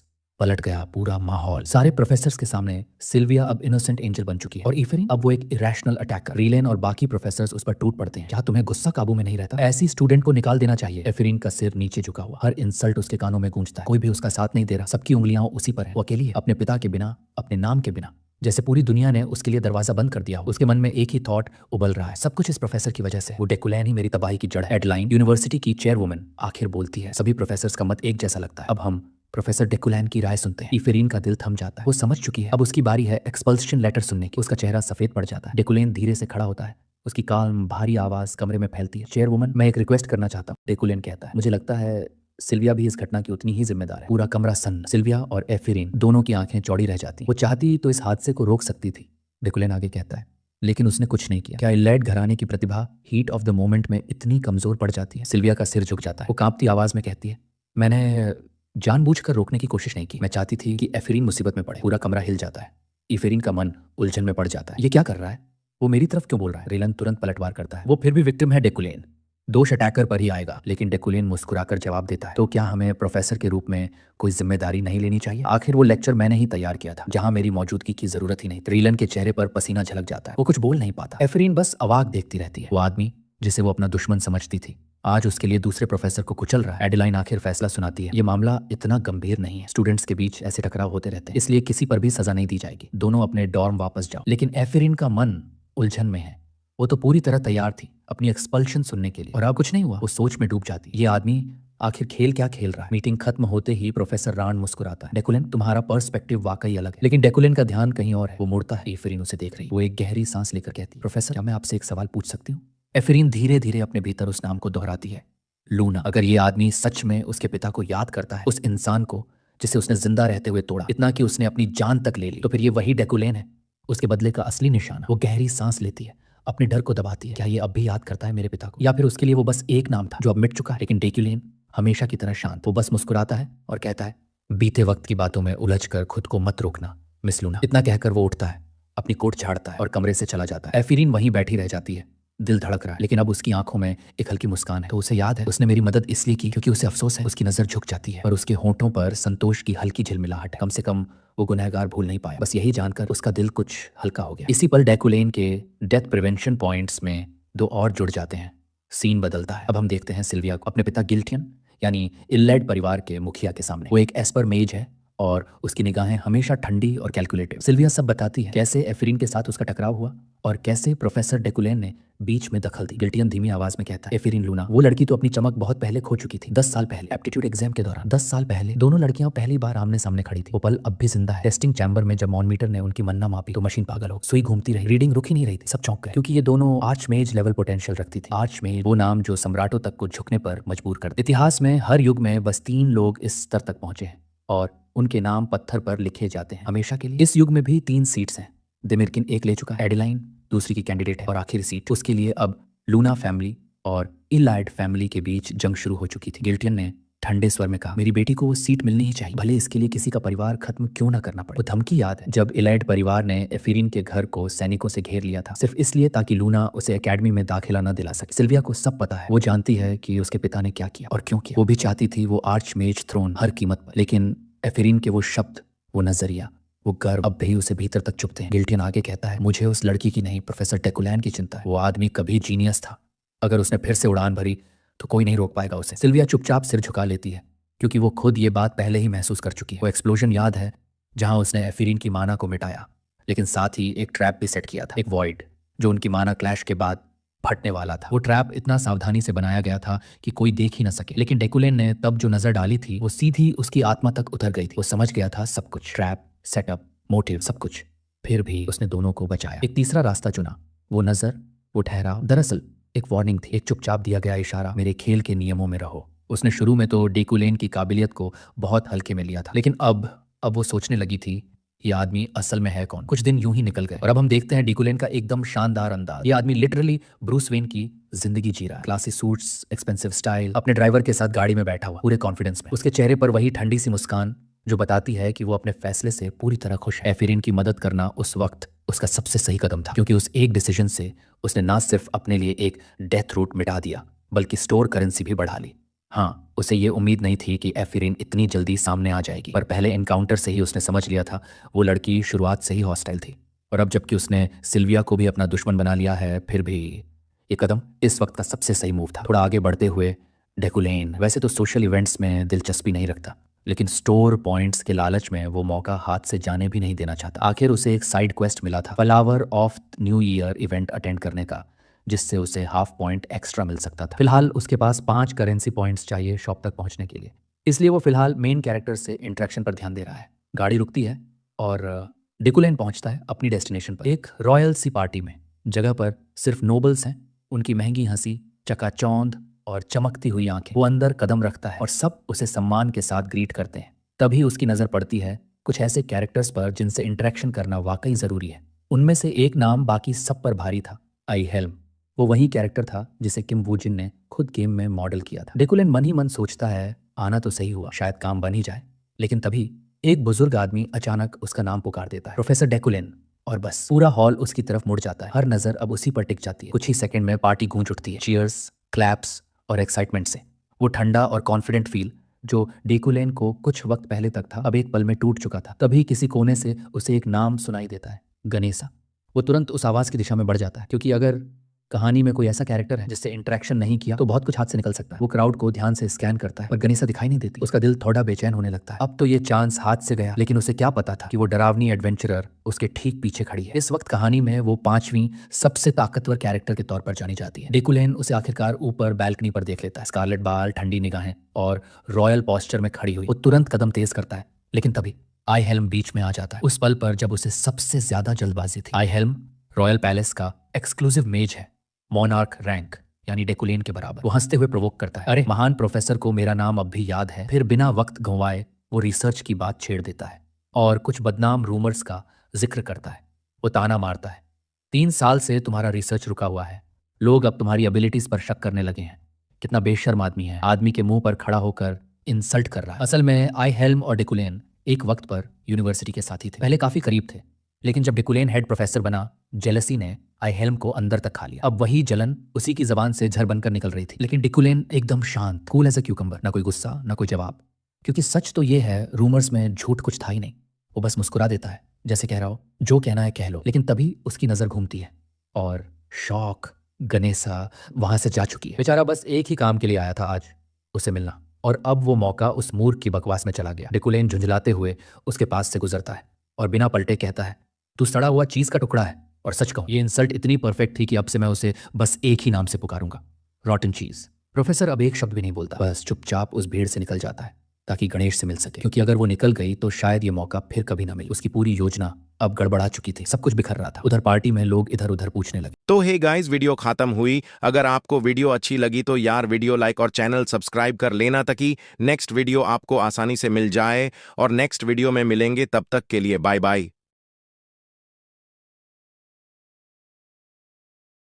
पलट गया पूरा माहौल। सारे प्रोफेसर्स के सामने सिल्विया अब इनोसेंट एंजल बन चुकी है और एफिरीन अब वो एक इरेशनल अटैकर। रीलेन और बाकी प्रोफेसर्स उस पर टूट पड़ते हैं। क्या तुम्हें गुस्सा काबू में नहीं रहता? ऐसी स्टूडेंट को निकाल देना चाहिए। एफिरीन का सिर नीचे झुका हुआ, हर इंसल्ट उसके कानों में गूंजता है। कोई भी उसका साथ नहीं दे रहा, सबकी उंगलियां उसी पर है। वो अकेली है, अपने पिता के बिना, अपने नाम के बिना, जैसे पूरी दुनिया ने उसके लिए दरवाजा बंद कर दिया हो। उसके मन में एक ही थॉट उबल रहा है, सब कुछ इस प्रोफेसर की वजह से। वो डेकुलैन ही मेरी तबाही की जड़ है। एडलाइन, यूनिवर्सिटी की चेयरवुमन, आखिर बोलती है। सभी प्रोफेसर्स का मत एक जैसा लगता है। अब हम प्रोफेसर डेकुलैन की राय सुनते हैं। एफिरीन का दिल थम जाता है, वो समझ चुकी है। अब उसकी बारी है एक्सपल्शन लेटर सुनने की। उसका चेहरा सफेद पड़ जाता है। डेकुलैन धीरे से खड़ा होता है, उसकी काल्म भारी आवाज कमरे में फैलती है। चेयरवुमन, मैं एक रिक्वेस्ट करना चाहता हूँ। डेकुलैन कहता है, मुझे लगता है सिल्विया भी इस घटना की उतनी ही जिम्मेदार है। पूरा कमरा सन्न। सिल्विया और एफिरीन दोनों की आंखें चौड़ी रह जाती। वो चाहती तो इस हादसे को रोक सकती थी, डेकुलैन आगे कहता है, लेकिन उसने कुछ नहीं किया। क्या इलाइट घराने की प्रतिभा हीट ऑफ द मोमेंट में इतनी कमजोर पड़ जाती है? सिल्विया का सिर झुक जाता है। वो कांपती आवाज में कहती है, मैंने जानबूझकर रोकने की कोशिश नहीं की। मैं चाहती थी कि एफिरीन मुसीबत में पड़े। पूरा कमरा हिल जाता है। एफिरीन का मन उलझन में पड़ जाता है। ये क्या कर रहा है? वो मेरी तरफ क्यों बोल रहा है? रेलन तुरंत पलटवार करता है, वो फिर भी विक्टिम है डेकुलेन, दोष अटैकर पर ही आएगा। लेकिन डेकुलेन मुस्कुराकर जवाब देता है, तो क्या हमें प्रोफेसर के रूप में कोई जिम्मेदारी नहीं लेनी चाहिए? आखिर वो लेक्चर मैंने ही तैयार किया था, जहां मेरी मौजूदगी की जरूरत ही नहीं। रेलन के चेहरे पर पसीना झलक जाता है, वो कुछ बोल नहीं पाता। एफिरीन बस अवाक देखती रहती है। वो आदमी जिसे वो अपना दुश्मन समझती थी आज उसके लिए दूसरे प्रोफेसर को कुचल रहा है। एडेलाइन आखिर फैसला सुनाती है, ये मामला इतना गंभीर नहीं है, स्टूडेंट्स के बीच ऐसे टकराव होते रहते हैं, इसलिए किसी पर भी सजा नहीं दी जाएगी। दोनों अपने डॉर्म वापस जाओ। लेकिन एफिरीन का मन उलझन में है। वो तो पूरी तरह तैयार थी अपनी एक्सपल्शन सुनने के लिए, और अब कुछ नहीं हुआ। वो सोच में डूब जाती। ये आदमी आखिर खेल क्या खेल रहा है? मीटिंग खत्म होते ही प्रोफेसर रांड मुस्कुराता है, डेकुलेन तुम्हारा पर्सपेक्टिव वाकई अलग है। लेकिन डेकुलेन का ध्यान कहीं और है। वो मुड़ता है, एफिरीन उसे देख रही। वो एक गहरी सांस लेकर कहती है, प्रोफेसर क्या मैं आपसे एक सवाल पूछ सकती हूँ? एफिरीन धीरे धीरे अपने भीतर उस नाम को दोहराती है, लूना। अगर ये आदमी सच में उसके पिता को याद करता है, उस इंसान को जिसे उसने जिंदा रहते हुए तोड़ा, इतना कि उसने अपनी जान तक ले ली, तो फिर ये वही डेकुलेन है, उसके बदले का असली निशाना। वो गहरी सांस लेती है, अपने डर को दबाती है। क्या ये अब भी याद करता है मेरे पिता को, या फिर उसके लिए वो बस एक नाम था जो अब मिट चुका है? लेकिन डेकुलेन हमेशा की तरह शांत। वो बस मुस्कुराता है और कहता है, बीते वक्त की बातों में उलझकर खुद को मत रोकना मिस लूना। इतना कहकर वो उठता है, अपनी कोट झाड़ता है और कमरे से चला जाता है। एफिरीन वहीं बैठी रह जाती है, दिल धड़क रहा है, लेकिन अब उसकी आंखों में एक हल्की मुस्कान है। तो उसे याद है उसने मेरी मदद इसलिए की क्योंकि उसे अफसोस है। उसकी नजर झुक जाती है, पर उसके होंठों पर संतोष की हल्की झिलमिलाहट है। कम से कम वो गुनहगार भूल नहीं पाया। बस यही जानकर उसका दिल कुछ हल्का हो गया। इसी पल डेकुलेन के डेथ प्रिवेंशन पॉइंट्स में दो और जुड़ जाते हैं। सीन बदलता है। अब हम देखते हैं सिल्विया को अपने पिता गिल्टियन यानी इल्लैड परिवार के मुखिया के सामने। वो एक एस्पर मेज है और उसकी निगाहें हमेशा ठंडी और कैलकुलेटिव। सिल्विया सब बताती है, कैसे एफिरीन के साथ उसका टकराव हुआ और कैसे प्रोफेसर डेकुलेन ने बीच में दखल दी। गिल्टियन धीमी आवाज में कहता है, एफिरीन लूना, वो लड़की तो अपनी चमक बहुत पहले खो चुकी थी। 10 साल पहले एप्टीट्यूड एग्जाम के दौरान। 10 साल पहले दोनों लड़कियां पहली बार आमने सामने खड़ी थी। वो पल अब भी जिंदा है। टेस्टिंग चैम्बर में जब मॉनिटर ने उनकी मन्ना मापी तो मशीन पागल हो, सुई घूमती रही, रीडिंग रुक ही नहीं रही थी। सब चौंक गए क्योंकि ये दोनों आर्चमेज लेवल पोटेंशियल रखती थी। आर्चमेज, वो नाम जो सम्राटों तक को झुकने पर मजबूर कर दे। इतिहास में हर युग में बस 3 लोग इस स्तर तक पहुंचे हैं और उनके नाम पत्थर पर लिखे जाते हैं हमेशा के लिए। इस युग में भी 3 सीट्स हैं। दिमिर्किन एक ले चुका है, एडेलाइन दूसरी की कैंडिडेट है और आखिरी सीट उसके लिए अब लूना फैमिली और इलाइड फैमिली के बीच जंग शुरू हो चुकी थी। गिल्टियन ने ठंडे स्वर में कहा, मेरी बेटी को वो सीट मिलनी ही चाहिए, भले इसके लिए किसी का परिवार खत्म क्यों ना करना पड़े। वो धमकी याद है जब इलाइड परिवार ने एफिरीन के घर को सैनिकों से घेर लिया था, सिर्फ इसलिए ताकि लूना उसे एकेडमी में दाखिला न दिला सके। सिल्विया को सब पता है। वो जानती है कि उसके पिता ने क्या किया और क्यों किया। वो भी चाहती थी वो आर्चमेज थ्रोन हर कीमत पर, लेकिन एफिरीन के वो शब्द, वो नजरिया, वो गर्व अब भी उसे भीतर तक चुभते हैं। गिल्टियन आगे कहता है, मुझे उस लड़की की नहीं, प्रोफेसर डेकुलैन की चिंता है। वो आदमी कभी जीनियस था, अगर उसने फिर से उड़ान भरी तो कोई नहीं रोक पाएगा उसे। सिल्विया चुपचाप सिर झुका लेती है, क्योंकि वो खुद ये बात पहले ही महसूस कर चुकी है। वो एक्सप्लोजन याद है जहां उसने एफिरीन की माना को मिटाया, लेकिन साथ ही एक ट्रैप भी सेट किया था, एक वॉइड, जो उनकी माना क्लैश के बाद फटने वाला था। वो ट्रैप इतना सावधानी से बनाया गया था कि कोई देख ही न सके, लेकिन डेकुलेन ने तब जो नजर डाली थी वो सीधी उसकी आत्मा तक उतर गई थी। वो समझ गया था सब कुछ, ट्रैप, सेटअप, मोटिव, सब कुछ। फिर भी उसने दोनों को बचाया। एक तीसरा रास्ता चुना, वो नजर, वो ठहराव, दरअसल एक वार्निंग थी, एक चुपचाप दिया गया इशारा, मेरे खेल के नियमों में रहो। उसने शुरू में तो डेकुलेन की काबिलियत को बहुत हल्के में लिया था, लेकिन अब वो सोचने लगी थी, ये आदमी असल में है कौन। कुछ दिन यूं ही निकल गए और अब हम देखते हैं डेकुलेन का एकदम शानदार अंदाज। ये आदमी लिटरली ब्रूस वेन की जिंदगी जी रहा है। क्लासी सूट्स, एक्सपेंसिव स्टाइल, अपने ड्राइवर के साथ गाड़ी में बैठा हुआ, पूरे कॉन्फिडेंस में। उसके चेहरे पर वही ठंडी सी मुस्कान जो बताती है कि वो अपने फैसले से पूरी तरह खुश है। एफिरीन की मदद करना उस वक्त उसका सबसे सही कदम था, क्योंकि उस एक डिसीजन से उसने ना सिर्फ अपने लिए एक डेथ रूट मिटा दिया, बल्कि स्टोर करेंसी भी बढ़ा ली। हाँ, उसे ये उम्मीद नहीं थी कि एफिरीन इतनी जल्दी सामने आ जाएगी, पर पहले एनकाउंटर से ही उसने समझ लिया था वो लड़की शुरुआत से ही हॉस्टाइल थी। और अब जबकि उसने सिल्विया को भी अपना दुश्मन बना लिया है, फिर भी ये कदम इस वक्त का सबसे सही मूव था। थोड़ा आगे बढ़ते हुए डेकुलेन वैसे तो सोशल इवेंट्स में दिलचस्पी नहीं रखता, लेकिन स्टोर पॉइंट्स के लालच में वो मौका हाथ से जाने भी नहीं देना चाहता। आखिर उसे एक साइड क्वेस्ट मिला था, flower of new year event attend करने का, जिससे उसे हाफ पॉइंट एक्स्ट्रा मिल सकता था। फिलहाल उसके पास 5 करेंसी पॉइंट्स चाहिए शॉप तक पहुंचने के लिए, इसलिए वो फिलहाल मेन कैरेक्टर से इंटरेक्शन पर ध्यान दे रहा है। गाड़ी रुकती है और डेकुलेन पहुंचता है अपनी डेस्टिनेशन पर, एक रॉयल सी पार्टी में। जगह पर सिर्फ नोबल्स हैं, उनकी महंगी हंसी, चकाचौंध और चमकती हुई आंखें। वो अंदर कदम रखता है और सब उसे सम्मान के साथ ग्रीट करते हैं। तभी उसकी नजर पड़ती है कुछ ऐसे कैरेक्टर्स पर जिनसे इंटरेक्शन करना वाकई जरूरी है। उनमें से एक नाम बाकी सब पर भारी था, आई हेल्म। वो वही कैरेक्टर था जिसे किम वूजिन ने खुद गेम में मॉडल किया था। डेकुलेन मन ही मन सोचता है, आना तो सही हुआ, शायद काम बन ही जाए। लेकिन तभी एक बुजुर्ग आदमी अचानक उसका नाम पुकार देता है, प्रोफेसर डेकुलेन। और बस पूरा हॉल उसकी तरफ मुड़ जाता है, हर नजर अब उसी पर टिक जाती है। कुछ ही सेकंड में पार्टी गूंज उठती है, चीयर्स, क्लैप्स और एक्साइटमेंट से। वो ठंडा और कॉन्फिडेंट फील जो डेकुलेन को कुछ वक्त पहले तक था, अब एक पल में टूट चुका था। तभी किसी कोने से उसे एक नाम सुनाई देता है, गनेसा। वो तुरंत उस आवाज की दिशा में बढ़ जाता है, क्योंकि अगर कहानी में कोई ऐसा कैरेक्टर है जिससे इंटरेक्शन नहीं किया तो बहुत कुछ हाथ से निकल सकता है। वो क्राउड को ध्यान से स्कैन करता है, पर गनेसा दिखाई नहीं देती। उसका दिल थोड़ा बेचैन होने लगता है। अब तो ये चांस हाथ से गया, लेकिन उसे क्या पता था कि वो डरावनी एडवेंचरर उसके ठीक पीछे खड़ी है। इस वक्त कहानी में वो 5वीं सबसे ताकतवर कैरेक्टर के तौर पर जानी जाती है। डेकुलेन उसे आखिरकार ऊपर बालकनी पर देख लेता है, स्कारलेट बाल, ठंडी निगाहें और रॉयल पोस्चर में खड़ी हुई। वो तुरंत कदम तेज करता है, लेकिन तभी आई हेल्म बीच में आ जाता है, उस पल पर जब उसे सबसे ज्यादा जल्दबाजी थी। आई हेल्म रॉयल पैलेस का एक्सक्लूसिव मेज है, मोनार्क रैंक यानी डेकुलेन के बराबर। वो हंसते हुए प्रोवोक करता है, अरे महान प्रोफेसर को मेरा नाम अब भी याद है। फिर बिना वक्त गंवाए वो रिसर्च की बात छेड़ देता है और कुछ बदनाम रूमर्स का जिक्र करता है। वो ताना मारता है, 3 साल से तुम्हारा रिसर्च रुका हुआ है, लोग अब तुम्हारी एबिलिटीज पर शक करने लगे हैं। कितना बेशर्म आदमी है, आदमी के मुंह पर खड़ा होकर इंसल्ट कर रहा है। असल में आई हेल्म और डेकुलेन एक वक्त पर यूनिवर्सिटी के साथी थे, पहले काफी करीब थे, लेकिन जब डेकुलेन हेड प्रोफेसर बना, जेलसी ने आई हेल्म को अंदर तक खा लिया। अब वही जलन उसी की जबान से झर बनकर निकल रही थी, लेकिन डेकुलेन एकदम शांत, कूल एज अ क्यूकम्बर, ना कोई गुस्सा ना कोई जवाब, क्योंकि सच तो ये है रूमर्स में झूठ कुछ था ही नहीं। वो बस मुस्कुरा देता है, जैसे कह रहा हो जो कहना है कह लो। लेकिन तभी उसकी नजर घूमती है और शौक, गनेसा वहां से जा चुकी है। बेचारा बस एक ही काम के लिए आया था आज, उसे मिलना, और अब वो मौका उस मूर्ख की बकवास में चला गया। डेकुलेन झुंझलाते हुए उसके पास से गुजरता है और बिना पलटे कहता है, तू सड़ा हुआ चीज का टुकड़ा है। और सच कहूं, ये इंसल्ट इतनी परफेक्ट थी कि अब से मैं उसे बस एक ही नाम से पुकारूंगा, रॉटन चीज। प्रोफेसर अब एक शब्द भी नहीं बोलता, बस चुपचाप उस भीड़ से निकल जाता है ताकि गणेश से मिल सके, क्योंकि अगर वो निकल गई तो शायद ये मौका फिर कभी ना मिले। उसकी पूरी योजना अब गड़बड़ा चुकी थी, सब कुछ बिखर रहा था। उधर पार्टी में लोग इधर उधर पूछने लगे। तो हे गाइस, वीडियो खत्म हुई। अगर आपको वीडियो अच्छी लगी तो यार वीडियो लाइक और चैनल सब्सक्राइब कर लेना, ताकि नेक्स्ट वीडियो आपको आसानी से मिल जाए। और नेक्स्ट वीडियो में मिलेंगे, तब तक के लिए बाय बाय।